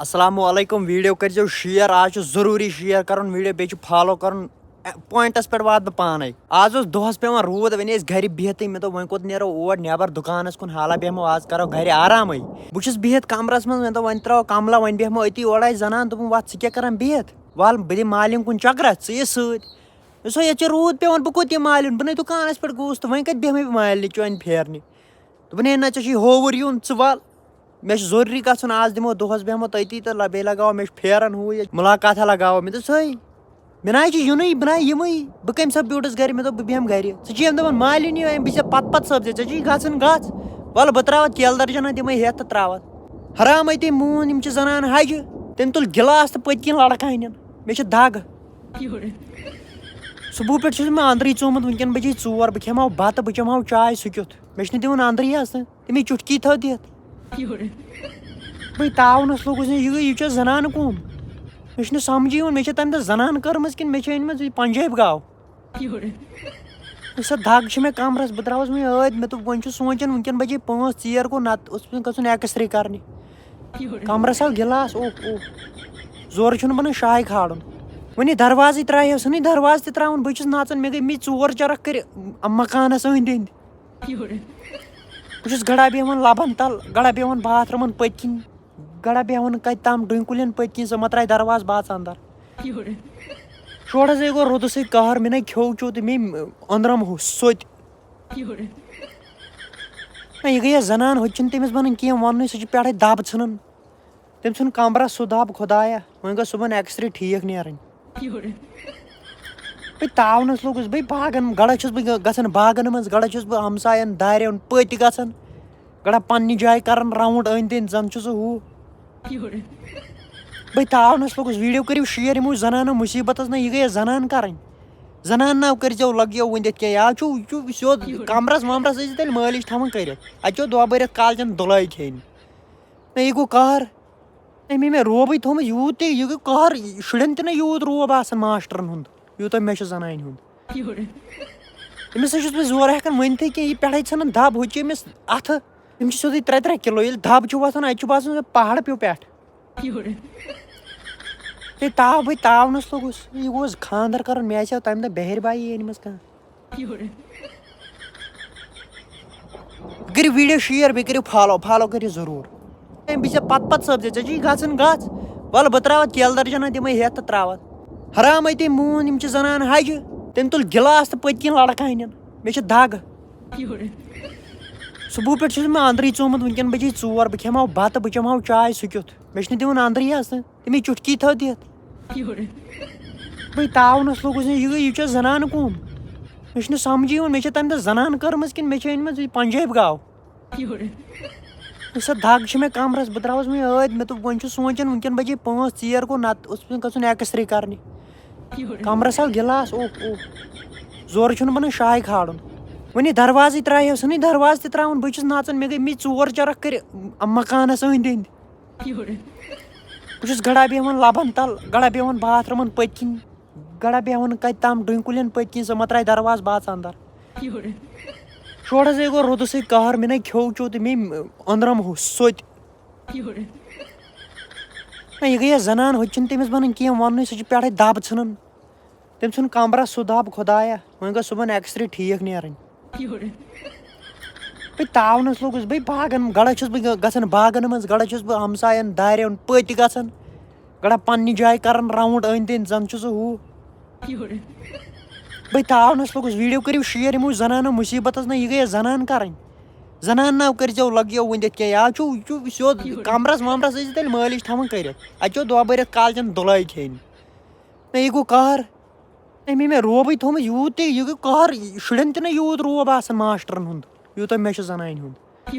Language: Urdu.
السلام علیکم ویڈیو کٔرزیو شیر آج ضروٗری شیر کرُن ویڈیو بیٚیہِ چھُ فالو کرُن پوینٹس پٮ۪ٹھ واتہٕ بہٕ پانے آز اوس دۄہس پیوان روٗد وۄنۍ ٲسۍ گرِ بِہتھٕے مےٚ دوٚپ وۄنۍ کوٚت نیرو اور نٮ۪بر دُکانس کُن حالا بیہمو آز کرو گرِ آرامٕے بہٕ چھُس بِہِتھ کمرس منٛز مےٚ دوٚپ وۄنۍ تراوو کملا وۄنۍ بیہمو أتی اورٕ آیہِ زنان دوٚپُن وَتھ ژٕ کیاہ کران بِہِتھ وَل بہٕ دِمہٕ مالِنۍ کُن چکرا ژٕ یہِ سۭتۍ مےٚ دوٚپُس ییٚتہِ چھُ روٗد پیوان بہٕ کوٚت یِمہٕ مالِنۍ بہٕ نے دُکانس پٮ۪ٹھ گوٚوُس تہٕ وۄنۍ کتہِ بیہمے بہٕ مالنہِ چانہِ پھیرنہِ دوٚپُن ہے نہ ژےٚ چھُے ہووُر یُن ژٕ وَل مےٚ چھُ ضروٗری گژھُن آز دِمو دۄہس بیہمو تٔتی تہٕ بیٚیہِ لگاوو مےٚ چھُ پھیرن ہُہ یہِ مُلاقاتھا لگاوو مےٚ دوٚپُس ہے مےٚ نہ حظ چھُ یُنُے بہٕ نہ یِمٕے بہٕ کمہِ ساتہٕ بیوٗٹھُس گرِ مےٚ دوٚپ بہٕ بیٚہمہٕ گرِ ژٕ چھُے دپان مالِنۍ یہِ بہٕ چھَس پتہٕ سپزے ژےٚ چھُے گژھُن گژھ وَلہٕ بہٕ تراوتھ کیلہٕ درجنا دِمے ہٮ۪تھ تہٕ تراوتھ حرامٕے مون یِم چھِ زنان حجہِ تٔمۍ تُل گِلاس تہٕ پٔتۍ کِنۍ لڑکہٕ ہنٮ۪ن مےٚ چھِ دگ صبحہٕ پٮ۪ٹھ چھُس مےٚ اندرٕے ژومُت وٕنکٮ۪ن بجے 4 بہٕ کھٮ۪مہٕ ہاو بتہٕ بہٕ چٮ۪مہٕ ہاو چاے سُہ کیُتھ مےٚ چھُنہٕ دِوان اندرٕے حظ تہٕ تٔمی چُٹکی تھٲو دِتھ بٕے تاونس لوٚگُس یہِ چھےٚ زنانہٕ کُم مےٚ چھُنہٕ سمجھی یِوان مےٚ چھےٚ تمہِ دۄہ زنان کٔرمٕژ کِنہٕ مےٚ چھِ أنمٕژ یہِ پنجٲبۍ گاو سۄ دگ چھِ مےٚ کمرس بہٕ درٛاوُس وۄنۍ ٲدۍ مےٚ دوٚپ وۄنۍ چھُ سونٛچان وٕنکٮ۪ن بجے 5 ژیر گوٚو نتہٕ اوس مےٚ گژھُن ایٚکٕس رے کرنہِ کمرس آو گِلاس زورٕ چھُنہٕ بنان شاہہِ کھالُن وۄنۍ یہِ دروازٕے ترٛایہِ ژھٕنٕے دروازٕ تہِ ترٛاوُن بہٕ چھُس نژان مےٚ گٔے مےٚ 4 چرکھ کٔرِ مکانس أنٛدۍ أنٛدۍ بہٕ چھُس گڑا بیٚہوان لبن تل گڑا بیٚہوان باتھ روٗمن پٔتۍ کِنۍ گڑا بیٚہوان کتہِ تام ڈُنۍ کُلٮ۪ن پٔتۍ کِنۍ سۄ مہ ترٛایہِ دروازٕ بہٕ اژٕ اندر شورٕ ہسا گوٚو روٗدٕ سۭتۍ قہر مےٚ نَے کھیوٚو چیوٚو تہٕ مے أنٛدرم سوٚتہِ نہ یہِ گٔیے زنان ہوٚتہِ چھُنہٕ تٔمِس بنان کینٛہہ وننُے سُہ چھِ پٮ۪ٹھے دب ژھٕنان تٔمۍ ژھُن کمرس سُہ دب خۄدایا وۄنۍ گوٚژھ صبحن ایٚکٕس رے ٹھیٖک نیرٕنۍ بٕے تاونس لوٚگُس بٕے باغن گڑا چھُس بہٕ گژھان باغن منٛز گڑا چھُس بہٕ ہمساین دارٮ۪ن پٔتۍ گژھان گڑا پننہِ جایہِ کران راوُنٛڈ أنٛدۍ أنٛدۍ زن چھُ سُہ ہُہ بٕے تاونس لوٚگُس ویٖڈیو کٔرِو شیر یِمو زنانو مُصیٖبتس نہ یہِ گٔیے زنان کرٕنۍ زنان ناو کٔرزیو لٲگِو ؤنِتھ کینٛہہ یا چھُو سیوٚد کمرس ومرس ٲسِو تیٚلہِ مٲلِش تھاوان کٔرِتھ اتہِ چھو دۄہ بٔرِتھ کالچن دُلٲے کھیٚنۍ نہ یہِ گوٚو قہر أمۍ مےٚ روبٕے تھوٚمُت یوٗت تہِ یہِ گوٚو قہر شُرٮ۪ن تہِ نہٕ یوٗت روب آسان ماسٹرن ہُنٛد یوٗتاہ مےٚ چھُ زنانہِ ہُنٛد أمِس ہسا چھُس بہٕ زورٕ ہٮ۪کان ؤنتھٕے کینٛہہ یہِ پٮ۪ٹھے ژھٕنان دب ہُتہِ چھِ أمِس اتھٕ تِم چھِ سیوٚدُے 3 کِلوٗ ییٚلہِ دب چھُ وۄتھان اَتہِ چھُ باسان پہاڑ پیوٚو پٮ۪ٹھ بٕے تاونس لوٚگُس یہِ اوس خانٛدر کرُن مےٚ آسہِ ہا تمہِ دۄہ بہر بایی أنمٕژ کانٛہہ کٔرِو ویٖڈیو شیر بیٚیہِ کٔرِو فالو کٔرِو ضروٗر بہٕ چھَس پتہٕ سپزے ژےٚ چھُے گژھُن گژھ وَلہٕ بہٕ تراوتھ کیلہٕ درجنا دِمے ہٮ۪تھ تہٕ تراوتھ حرامٕے مون یِم چھِ زنان حجہِ تٔمۍ تُل گِلاس تہٕ پٔتۍ کِنۍ لڑکہٕ ہنٮ۪ن مےٚ چھِ دگ صبحہٕ پٮ۪ٹھ چھُس مےٚ اندرٕے ژومُت وٕنکٮ۪ن بجے 4 بہٕ کھٮ۪مہٕ ہاو بتہٕ بہٕ چٮ۪مہٕ ہاو چاے سُہ کیُتھ مےٚ چھُنہٕ دِوان اندرٕے حظ تہٕ تٔمی چُٹکی تھٲو دِتھ بٕے تاونس لوٚگُس یہِ چھےٚ زنانہٕ کُم مےٚ چھُنہٕ سمجھی یِوان مےٚ چھےٚ تمہِ دۄہ زنان کٔرمٕژ کِنہٕ مےٚ چھِ أنمٕژ یہِ پنجٲبۍ گاو سۄ دگ چھِ مےٚ کمرس بہٕ درٛاوُس وۄنۍ ٲدۍ مےٚ دوٚپ وۄنۍ چھُ سونٛچان وٕنکٮ۪ن بجے 5 ژیر گوٚو نتہٕ اوس مےٚ گژھُن ایٚکٕس رے کرنہِ کمرس آو گِلاس زورٕ چھُنہٕ بنان شاہہِ کھالُن وۄنۍ یہِ دروازٕے ترٛایہِ ژھٕنٕے دروازٕ تہِ ترٛاوُن بہٕ چھُس نژان مےٚ گٔے مےٚ 4 چرکھ کٔرِ مکانس أنٛدۍ أنٛدۍ بہٕ چھُس گڑا بیٚہوان لبن تل گڑا بیٚہوان باتھ روٗمن پٔتۍ کِنۍ گڑا بیٚہوان کتہِ تام ڈُنۍ کُلٮ۪ن پٔتۍ کِنۍ سۄ مہ ترٛایہِ دروازٕ بہٕ اژٕ اندر شورٕ ہسا گوٚو روٗدٕ سۭتۍ قہر مےٚ نَے کھیوٚو چیوٚو تہٕ مے أنٛدرم سوٚتہِ نہ یہِ گٔیے زنان ہوٚتہِ چھُنہٕ تٔمِس بنان کینٛہہ وننُے سُہ چھِ پٮ۪ٹھے دب ژھٕنان تٔمۍ ژھُن کمرس سُہ دب خۄدایا وۄنۍ گوٚژھ صبحن ایٚکٕس رے ٹھیٖک نیرٕنۍ بٕے تاونس لوٚگُس بٕے باغن گڑا چھُس بہٕ گژھان باغن منٛز گڑا چھُس بہٕ ہمساین دارٮ۪ن پٔتۍ گژھان گڑا پننہِ جایہِ کران راوُنٛڈ أنٛدۍ أنٛدۍ زن چھُ سُہ ہُہ بٕے تاونس لوٚگُس ویٖڈیو کٔرِو شیر یِمو زنانو مُصیٖبتس نہ یہِ گٔیے زنان کرٕنۍ زنان ناو کٔرزیو لٲگِو ؤنِتھ کینٛہہ یا چھُو سیوٚد کمرس ومرس ٲسِو تیٚلہِ مٲلِش تھاوان کٔرِتھ اتہِ چھو دۄہ بٔرِتھ کالچن دُلٲے کھیٚنۍ نہ یہِ گوٚو قہر أمۍ مےٚ روبٕے تھوٚمُت یوٗت تہِ یہِ گوٚو قہر شُرٮ۪ن تہِ نہٕ یوٗت روب آسان ماسٹرن ہُنٛد یوٗتاہ مےٚ چھُ زنانہِ ہُنٛد